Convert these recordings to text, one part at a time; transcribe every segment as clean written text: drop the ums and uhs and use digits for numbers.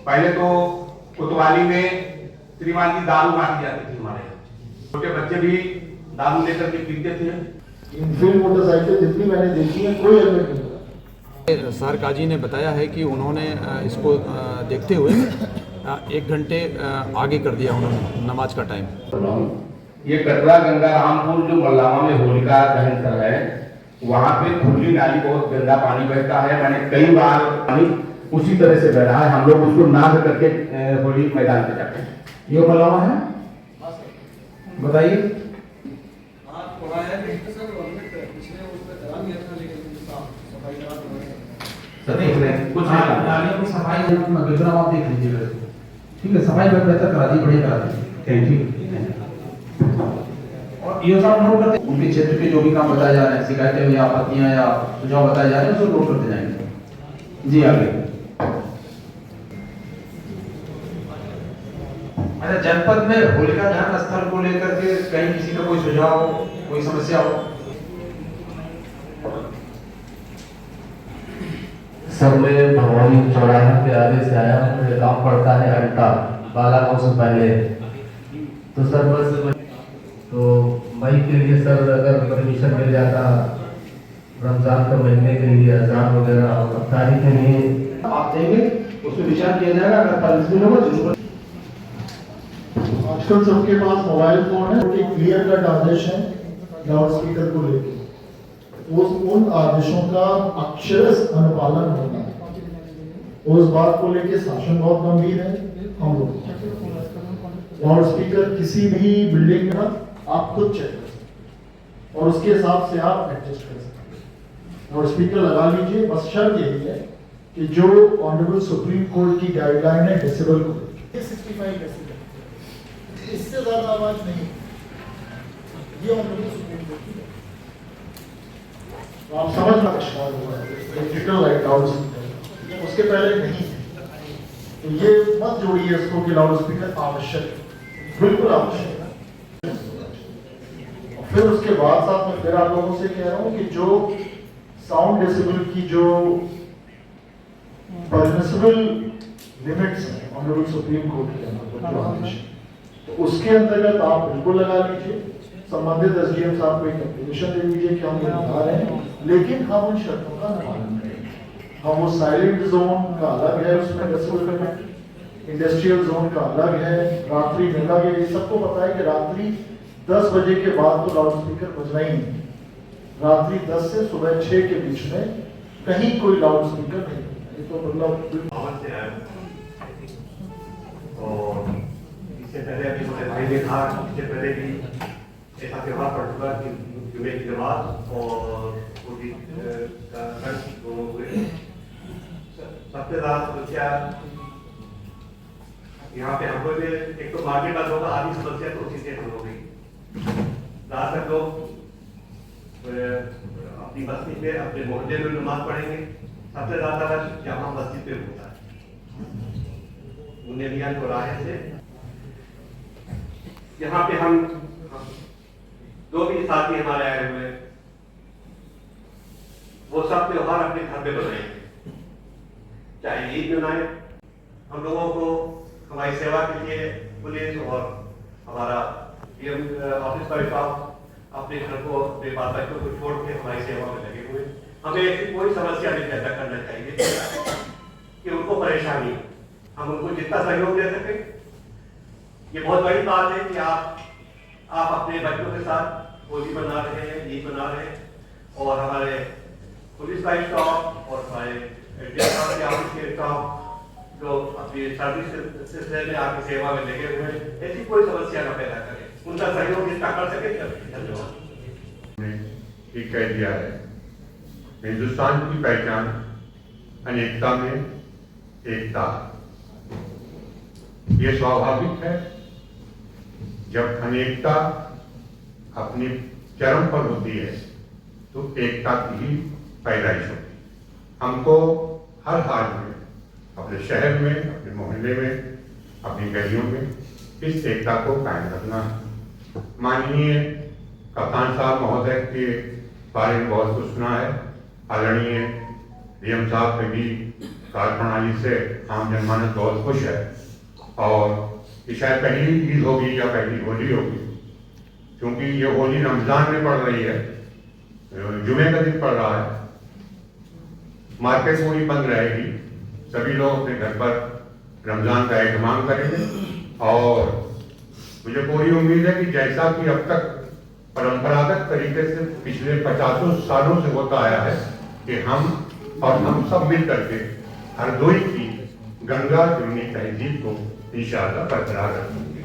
पहले तो कोतवाली में श्रीमान जी दारू बांटी जाती थी, हमारे छोटे बच्चे भी दारू लेकर के पीते थे। इनफील्ड मोटरसाइकिल जितनी मैंने देखी है कोई हेलमेट नहीं लगा। सर काजी ने बताया है कि उन्होंने इसको देखते हुए 1 घंटे आगे कर दिया उन्होंने नमाज का टाइम। ये कटरा गंगा रामपुर जो मल्लामा में होलिका दहन स्थल है, वहाँ पे खुली नाली बहुत गंदा पानी बहता है। मैंने कई बार पानी उसी तरह से बह रहा है, हम लोग उसको नाग करके होली मैदान पे जाते हैं। ये मलावा है, बताइए। कुछ नालियों की सफाई विक्रम आप देख लीजिएगा, ठीक है, सफाई बेहतर करा दी, बढ़िया करा दी। Thank you. और ये सब नोट करते, उनके क्षेत्र के जो भी काम बताए जा रहे हैं, शिकायतें या आपत्तियां या सुझाव बताए जा रहे हैं, उसको नोट करते जाएंगे। जी आगे। अच्छा, जनपद में होलिका दहन स्थल को लेकर के कहीं किसी का कोई सुझाव, कोई समस्या हो? सर मैं भगवानी चौराहे पे आगे से आया हूँ, मेरा काम पड़ता है अड्डा बालागांव से पहले। तो सर बस तो मई के लिए सर अगर परमिशन मिल जाता, रमजान के महीने के लिए अजान वगैरह और अफ्तारी के लिए आप देंगे, उसमें विचार किया जाएगा। अगर परमिशन होगा जरूर। आजकल सबके पास मोबाइल फोन है, उनके क्लियर कट आदेश है लाउड स्पीकर को लेकर, उन आदेशों का अक्षरश अनुपालन होना है। उस बात को लेकर शासन बहुत गंभीर है। हम लोग लाउड स्पीकर किसी भी बिल्डिंग में आप खुद चेक कर सकते और उसके हिसाब से आप एडजस्ट कर सकते हैं। लाउड स्पीकर लगा लीजिए, बस शर्त यही है कि जो ऑनरेबल सुप्रीम कोर्ट की गाइडलाइन है डेसिबल को 65 डेसिबल, इससे ज्यादा आवाज नहीं, ये ऑनरेबल सुप्रीम कोर्ट की। तो आप समझना डिजिटल लाइट लाउड स्पीकर उसके पहले नहीं है, तो ये मत जोड़िए इसको कि लाउड स्पीकर आवश्यक है, बिल्कुल आवश्यक है। फिर उसके बाद साथ में फिर आप लोगों से कह रहा हूं कि जो साउंड डेसिबल की जो परमिसिबल लिमिट्स हैं ऑनरेबल सुप्रीम कोर्ट के अंदर जो आदेश है, तो उसके अंतर्गत आप बिल्कुल लगा लीजिए। संबंधित एसडीएम साहब को एक एप्लीकेशन दे दीजिए कि हम ये बता रहे हैं, लेकिन हम उन शर्तों का पालन करें। हम वो साइलेंट जोन का अलग है, उसमें डेसिबल लिमिट, इंडस्ट्रियल जोन का अलग है, रात्रि में अलग है। ये सबको पता है कि रात्रि 10 बजे के बाद तो लाउड स्पीकर बजना ही नहीं। रात्रि 10 से सुबह 6 के बीच में कहीं कोई लाउड स्पीकर नहीं बजना। ये तो मतलब और इससे पहले अभी हमारे भाई ने कहा, इससे पहले भी ऐसा त्यौहार पड़ चुका कि जुमे की नमाज और होली का दोनों हुए। सबसे ज्यादा समस्या यहाँ पे हमको भी एक तो मार्केट बंद होगा, आधी समस्या तो उसी से हो गई। ज्यादातर लोग अपनी बस्ती पे अपने मोहल्ले में नमाज पढ़ेंगे। सबसे ज्यादा रश यहाँ मस्जिद पे होता है, बुनियादियां चौराहे से। यहाँ पे हम जो भी साथी हमारे आए हुए वो सब त्योहार अपने घर पे बनाएंगे, चाहे ईद मनाए। हम लोगों को हमारी सेवा के लिए पुलिस और हमारा ऑफिस का स्टाफ अपने घर को, अपने बात बच्चों को छोड़ के हमारी सेवा में लगे हुए। हमें ऐसी कोई समस्या नहीं पैदा करना चाहिए कि उनको परेशानी हो। हम उनको जितना सहयोग दे सके। ये बहुत बड़ी बात है कि आप अपने बच्चों के साथ होली मना रहे हैं, ईद मना रहे हैं, और हमारे पुलिस का स्टाफ और हमारे स्टाफ जो अपनी सर्विस सिलसिले में आपकी सेवा में लगे हुए हैं, ऐसी कोई समस्या न पैदा करें। उनका सहयोग जितना कर सके धन्यवाद। एक कह दिया है, हिंदुस्तान की पहचान अनेकता में एकता। ये स्वाभाविक है, जब अनेकता अपनी चरम पर होती है तो एकता की ही पैदाइश होती है। हमको हर हाल में अपने शहर में, अपने मोहल्ले में, अपनी गलियों में इस एकता को कायम रखना। माननीय कप्तान साहब महोदय के बारे में बहुत कुछ सुना है, आदरणीय डीएम साहब से भी कार्यप्रणाली से आम जनमानस बहुत खुश है और ये शायद पहली ईद होगी या पहली होली होगी, क्योंकि ये होली रमजान में पड़ रही है, जुमे का दिन पड़ रहा है, मार्केट पूरी बंद रहेगी, सभी लोग अपने घर पर रमजान का एहतमाम करेंगे और मुझे पूरी उम्मीद है कि जैसा कि अब तक परंपरागत तरीके से पिछले 50 सालों से होता आया है कि हम सब मिल करके हरदोई की गंगा जमुनी तहजीब को इंशाअल्लाह बरकरार रखेंगे।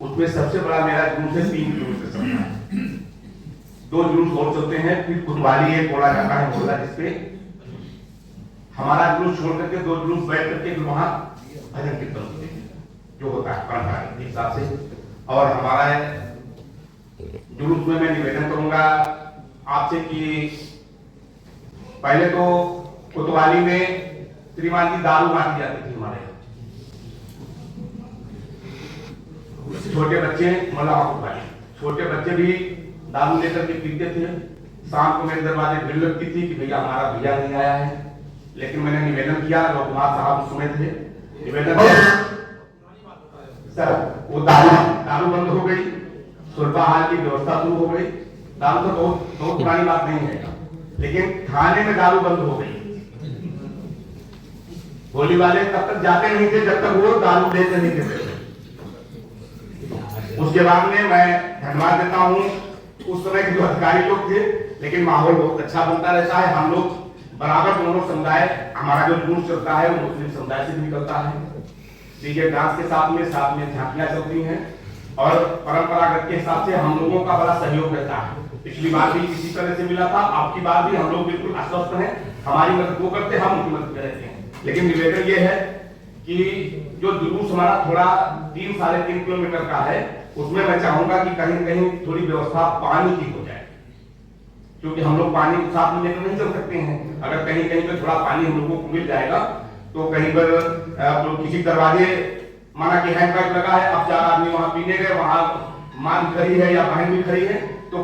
उसमें सबसे बड़ा मेरा जुलूस है 3 जुलूस से चलता है, 2 जुलूस और चलते हैं, फिर कुतवाली एक बोला जाता है बोला, जिसपे हमारा जुलूस छोड़ करके 2 जुलूस बैठ करके फिर वहां भजन कीर्तन होते हैं जो होता है परंपरा के हिसाब से। और हमारा जुलूस में मैं निवेदन करूंगा आपसे कि पहले तो कोतवाली में श्रीमान जी दारू बांटी जाती थी हमारे, छोटे बच्चे मल्ला कोतवाली छोटे बच्चे भी दारू लेकर के पीते थे। शाम को मेरे दरवाजे भीड़ लगती थी कि भैया हमारा भैया नहीं आया है, लेकिन मैंने निवेदन किया, लोकनाथ साहब सुने थे निवेदन किया, सर वो दारू बंद हो गई, सुल्फाहार की व्यवस्था शुरू हो गई। दारू तो बहुत पुरानी बात नहीं है, लेकिन थाने में दारू बंद हो गई। होली वाले तब तक जाते नहीं थे जब तक वो दारू लेते नहीं थे। उसके बाद में मैं धन्यवाद देता हूँ उस समय के जो अधिकारी लोग थे, लेकिन माहौल बहुत अच्छा बनता रहता है। हम लोग बराबर दोनों समुदाय, हमारा जो जुलूस चलता है वो मुस्लिम समुदाय से भी निकलता है, डीजे डांस के साथ में झांकियां चलती हैं और परंपरागत के हिसाब से हम लोगों का बड़ा सहयोग रहता है। पिछली बार भी इसी तरह से मिला था, आपकी बार भी हम लोग बिल्कुल आश्वस्त हैं, हमारी मदद वो करते, हम उनकी मदद करते हैं। लेकिन निवेदन ये है कि जो जुलूस हमारा थोड़ा 3-3.5 किलोमीटर का है, उसमें मैं चाहूंगा कि कहीं कहीं थोड़ी व्यवस्था पानी की हो जाए, क्योंकि हम लोग पानी को साथ में लेकर नहीं चल सकते हैं। अगर कहीं कहीं पे थोड़ा पानी हम लोगों को मिल जाएगा तो कहीं पर किसी दरवाजे माना कि हैंड पाइप लगा है, अब 4 आदमी वहां पीने गए, वहां मां भी खड़ी है या बहन भी खड़ी है, तो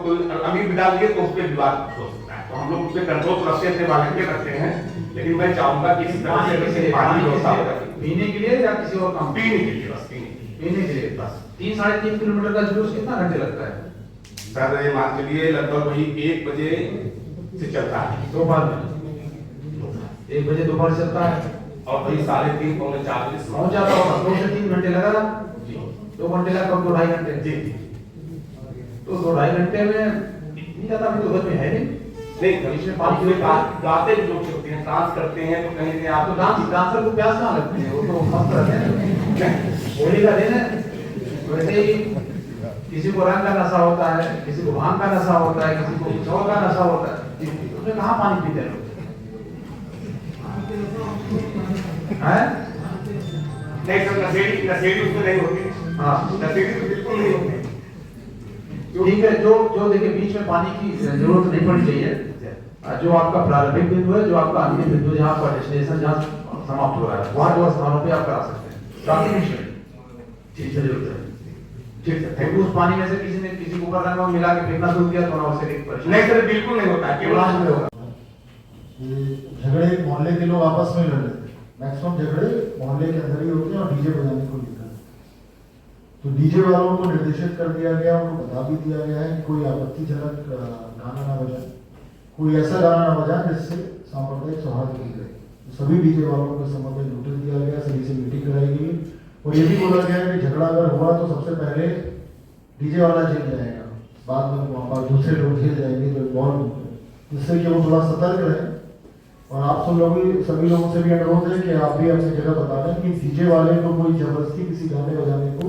अमीर भी डाल दिए तो उस पर विवाद हो सकता है। तो हम लोग उस पर कंट्रोल रस्ते से वालंटियर रखते हैं, लेकिन मैं चाहूंगा कि इसी तरह से पानी व्यवस्था पीने के लिए या किसी और काम? पीने के लिए, बस पीने के लिए बस। 3-3.5 किलोमीटर का जुलूस कितना घंटे लगता है? सर ये मान के लिए लगभग वही 1 बजे से चलता है, दोपहर में 1 बजे दोपहर से चलता है और वही 3:30 पौने 4 बजे पहुंच जाता होगा। 2 से 3 घंटे लगा था जी, 2 घंटे लगा, कम 2-2.5 घंटे जी। तो 2-2.5 घंटे में इतनी ज्यादा भी तो घर में है नहीं। इसमें पानी के गाते भी लोग चलते हैं, डांस करते हैं, तो कहीं आप तो डांसर को प्यास कहाँ लगती है, वो तो मस्त रहते हैं। होली का दिन है, वैसे ही किसी को रंग का नशा होता है, किसी को भांग का नशा होता है, किसी को कुछ और का नशा होता है, उसमें कहाँ पानी पीते हैं लोग? नहीं सर, नशेड़ी उसमें नहीं होती। हाँ, नशेड़ी तो बिल्कुल नहीं होती। ठीक है। जो देखिए बीच में पानी की जरूरत नहीं पड़नी चाहिए। जो आपका प्रारंभिक बिंदु है, जो आपका अंतिम बिंदु जहाँ पर डेस्टिनेशन जहाँ समाप्त हो रहा है, वहाँ 2 स्थानों पे आप करा सकते हैं। काफी मिशन ठीक है, जरूरत है। ठीक है, तो उस पानी में से किसी को ऊपर रंग मिला के फेंकना शुरू किया तो ना उससे नहीं सर, बिल्कुल नहीं होता, केवल में होगा। झगड़े मोहल्ले के लोग आपस में लड़ रहे थे, मैक्सिमम झगड़े मोहल्ले के अंदर ही होते हैं और डीजे बजाने को लेकर। तो डीजे वालों को निर्देशित कर दिया गया, उनको बता भी दिया गया है कि कोई आपत्तिजनक गाना ना बजाए, कोई ऐसा गाना ना बजाए जिससे सांप्रदायिक सौहार्द बिगड़े। तो सभी डीजे वालों के संबंध में नोटिस दिया गया, सभी से मीटिंग कराई गई और ये भी बोला गया है कि झगड़ा अगर हुआ तो सबसे पहले डीजे वाला जेल जाएगा, बाद में वहाँ पर दूसरे लोग जेल जाएंगे जो इन्वॉल्व होंगे, जिससे कि वो थोड़ा सतर्क रहे। और आप सब लोग भी, सभी लोगों से भी अनुरोध है कि आप भी अपनी जगह बता दें कि डीजे वाले को कोई जबरदस्ती किसी गाने बजाने को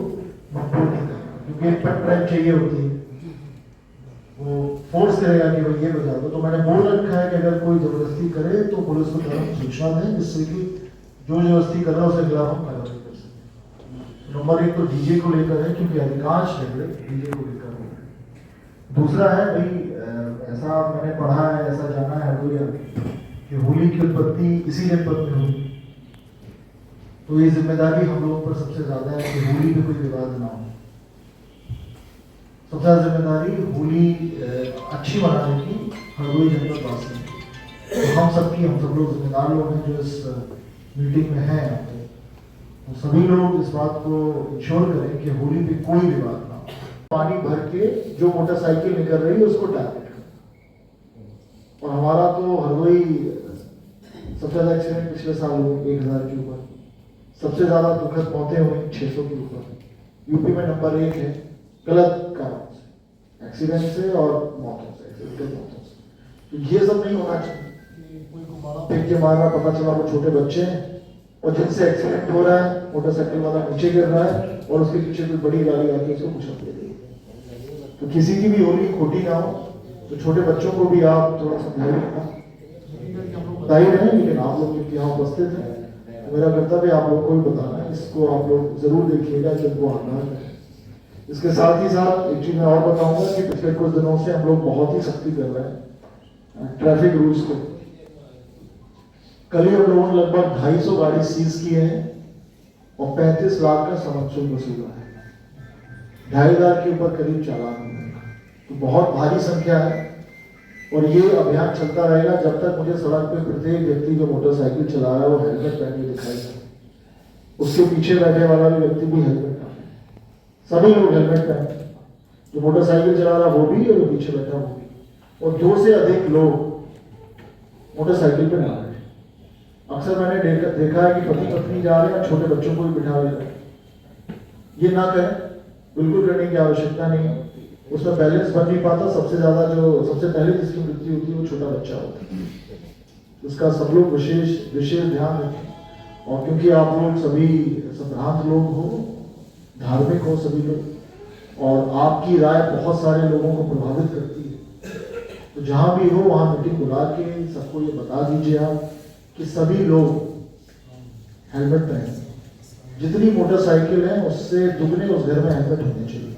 मजबूर नहीं करेगा, क्योंकि एक पेट ड्राइव चाहिए होती है, वो फोर्स करेगा कि भाई ये बजा दो। तो मैंने बोल रखा है कि अगर कोई जबरदस्ती करे तो पुलिस को तुरंत सूचना दें, जिससे कि जो जबरदस्ती कर रहा है उसके खिलाफ हम कार्रवाई कर सकें। नंबर 1 तो डीजे को लेकर है, क्योंकि अधिकांश झगड़े डीजे को लेकर है। दूसरा है भाई, ऐसा मैंने पढ़ा है, ऐसा जाना है कि होली की उत्पत्ति इसी जनपद में हुई, तो ये जिम्मेदारी हम लोगों पर सबसे ज्यादा है कि होली में कोई विवाद ना हो। सबसे ज्यादा जिम्मेदारी होली अच्छी मनाने की हरदोई जनपद वासी है। तो हम सब लोग जिम्मेदार लोग हैं जो इस मीटिंग में हैं यहाँ पे, तो सभी लोग इस बात को इंश्योर करें कि होली पे कोई विवाद ना हो। पानी भर के जो मोटरसाइकिल निकल रही है उसको टारगेट करें। और हमारा तो हरदोई सबसे ज्यादा एक्सीडेंट पिछले साल हुए 1000 के ऊपर, सबसे ज्यादा दुखद मौतें हुई 600 के ऊपर। यूपी में नंबर 1 है गलत कारणों से, एक्सीडेंट से और मौतों से, एक्सीडेंटल मौतों से। तो ये सब नहीं होना चाहिए कि कोई को मारा फेंक के मार रहा, पता चला वो छोटे बच्चे हैं और जिनसे एक्सीडेंट हो रहा है, मोटरसाइकिल वाला नीचे गिर रहा है और उसके पीछे कोई बड़ी गाड़ी आके उसको कुचल दे रही है। तो किसी की भी होली खोटी ना हो, तो छोटे बच्चों को भी आप थोड़ा समझाइए, बताइए रहे, लेकिन आप लोग क्योंकि यहाँ उपस्थित हैं, तो मेरा कर्तव्य आप लोग को भी बताना है। इसको आप लोग जरूर देखिएगा कि उनको आना है। इसके साथ ही साथ एक चीज मैं और बताऊंगा कि पिछले कुछ दिनों से हम लोग बहुत ही सख्ती कर रहे हैं ट्रैफिक रूल्स को। कल ही हम लोगों ने लगभग 250 गाड़ी सीज की है और 35 लाख का समन शुल्क वसूला है। 2500 के ऊपर करीब चालान हुए, तो बहुत भारी संख्या है। और ये अभियान चलता रहेगा जब तक मुझे सड़क पे प्रत्येक व्यक्ति जो मोटरसाइकिल चला रहा है वो हेलमेट पहने दिखाई दे। उसके पीछे बैठे वाला भी व्यक्ति भी हेलमेट पहने, सभी लोग हेलमेट पहने, जो मोटरसाइकिल चला रहा वो भी और जो पीछे बैठा वो भी, और 2 से अधिक लोग मोटरसाइकिल पे ना बैठे। अक्सर मैंने देखा है कि पति पत्नी जा रहे हैं, छोटे बच्चों को भी बिठा रहे हैं। ये ना करें, बिल्कुल करने की आवश्यकता नहीं है। उसमें बैलेंस बन नहीं पाता। सबसे पहले जिसकी मृत्यु होती है वो छोटा बच्चा होता है। उसका सब लोग विशेष ध्यान रखें। और क्योंकि आप लोग सभी संभ्रांत लोग हो, धार्मिक हो सभी लोग, और आपकी राय बहुत सारे लोगों को प्रभावित करती है, तो जहां भी हो वहां मीटिंग बुला के सबको ये बता दीजिए आप कि सभी लोग हेलमेट पहने। जितनी मोटरसाइकिल है उससे दुगने उस घर में हेलमेट होने चाहिए।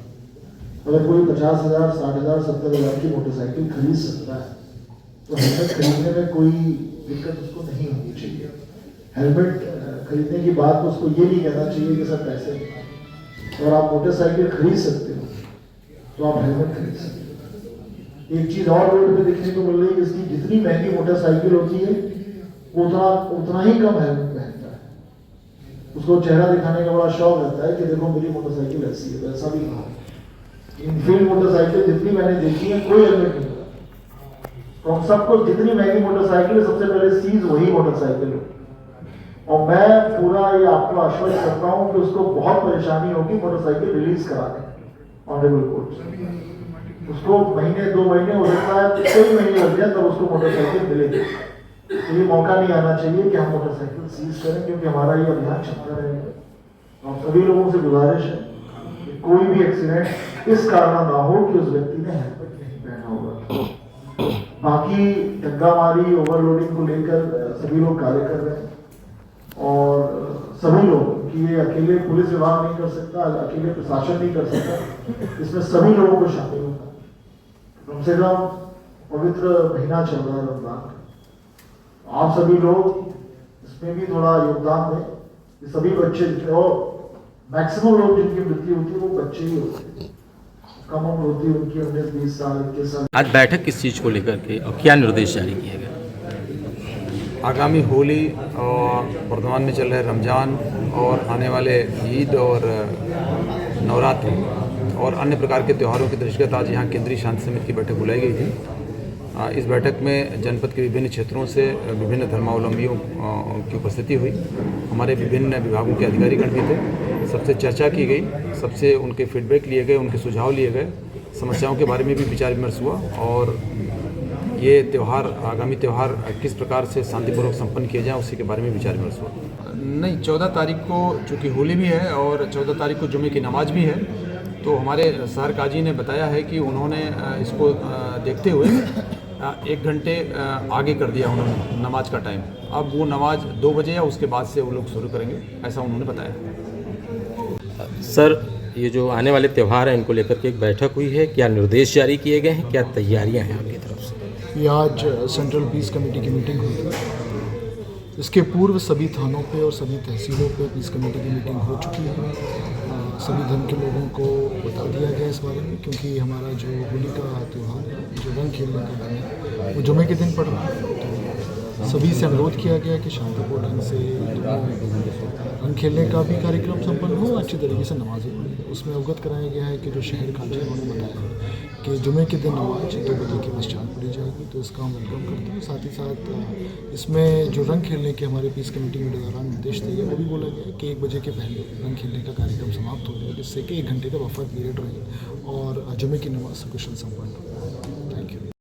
अगर कोई 50,000, 60,000, 70,000 की मोटरसाइकिल खरीद सकता है तो हेलमेट खरीदने में कोई दिक्कत उसको नहीं होनी चाहिए। हेलमेट खरीदने की बात को उसको ये नहीं कहना चाहिए कि सर पैसे नहीं। और आप मोटरसाइकिल खरीद सकते हो तो आप हेलमेट खरीद सकते हो। एक चीज और रोड पे देखने को मिल रही है, इसकी जितनी महंगी मोटरसाइकिल होती है उतना ही कम हेलमेट पहनता है। उसको चेहरा दिखाने का बड़ा शौक रहता है कि देखो मेरी मोटरसाइकिल ऐसी है, वैसा भी नहीं। इनफील्ड मोटरसाइकिल जितनी मैंने देखी है कोई हेलमेट नहीं होता। तो हम सबको जितनी महंगी मोटरसाइकिल है सबसे पहले सीज वही मोटरसाइकिल है। और मैं पूरा ये आपको आश्वस्त करता हूँ कि उसको बहुत परेशानी होगी मोटरसाइकिल रिलीज कराने ऑनरेबल कोर्ट। उसको महीने 2 महीने हो सकता है, कई महीने लग जाए तब उसको मोटरसाइकिल मिलेगी। तो ये मौका नहीं आना चाहिए कि हम मोटरसाइकिल सीज करें, क्योंकि हमारा ये अभियान चलता रहेगा। हम सभी लोगों से गुजारिश है कि कोई भी एक्सीडेंट इस कारण ना हो कि उस व्यक्ति ने हेलमेट नहीं पहना होगा। बाकी दंगामारी ओवरलोडिंग को लेकर सभी लोग कार्य कर रहे हैं और सभी लोग कि ये अकेले पुलिस विभाग नहीं कर सकता, अकेले प्रशासन नहीं कर सकता, इसमें सभी लोगों को शामिल होगा। कम से कम पवित्र महीना चल रहा है रमजान, आप सभी लोग इसमें भी थोड़ा योगदान दें। सभी बच्चे और मैक्सिमम लोग जिनकी मृत्यु होती है वो बच्चे ही होते हैं, कम उम्र होती है उनकी 19-20 साल 21 साल। आज बैठक किस चीज़ को लेकर के और क्या निर्देश जारी किए गए? आगामी होली और वर्तमान में चल रहे रमज़ान और आने वाले ईद और नवरात्रि और अन्य प्रकार के त्योहारों के दृष्टिगत आज यहाँ केंद्रीय शांति समिति की बैठक बुलाई गई थी। इस बैठक में जनपद के विभिन्न क्षेत्रों से विभिन्न धर्मावलंबियों की उपस्थिति हुई। हमारे विभिन्न विभागों के अधिकारीगण भी थे। सबसे चर्चा की गई, सबसे उनके फीडबैक लिए गए, उनके सुझाव लिए गए, समस्याओं के बारे में भी विचार विमर्श हुआ और ये त्यौहार, आगामी त्यौहार किस प्रकार से शांतिपूर्वक संपन्न किए जाए उसी के बारे में विचार विमर्श हुआ। नहीं, 14 तारीख को चूँकि होली भी है और 14 तारीख को जुमे की नमाज भी है, तो हमारे शहर काजी ने बताया है कि उन्होंने इसको देखते हुए 1 घंटे आगे कर दिया उन्होंने नमाज का टाइम। अब वो नमाज 2 बजे या उसके बाद से वो लोग शुरू करेंगे, ऐसा उन्होंने बताया। सर, ये जो आने वाले त्यौहार हैं इनको लेकर के एक बैठक हुई है, क्या निर्देश जारी किए गए हैं, क्या तैयारियां हैं आपकी तरफ से? ये आज सेंट्रल पीस कमेटी की मीटिंग हुई थी। इसके पूर्व सभी थानों पे और सभी तहसीलों पे पीस कमेटी की मीटिंग हो चुकी है। सभी धर्म के लोगों को बता दिया गया इस बारे में, क्योंकि हमारा जो होली का त्यौहार है, जो रंग खेलने का दिन है, वो जुमे के दिन पड़ रहा है। तो सभी से अनुरोध किया गया कि शांतिपूर्ण ढंग से रंग खेलने का भी कार्यक्रम संपन्न हो, अच्छी तरीके से नमाज़ें पढ़ी। उसमें अवगत कराया गया है कि जो शहर खांचे उन्होंने बताया कि जुमे के दिन नमाज 2 बजे के पश्चात पढ़ी जाएगी, तो इसका हम वेलकम करते हैं। साथ ही साथ इसमें जो रंग खेलने के हमारे पीस कमेटी के दौरान निर्देश दिए वो भी बोला गया कि 1 बजे के पहले रंग खेलने का कार्यक्रम समाप्त हो जाए, जिससे कि 1 घंटे का बफर पीरियड रहे और जुमे की नमाज सकुशल संपन्न हो।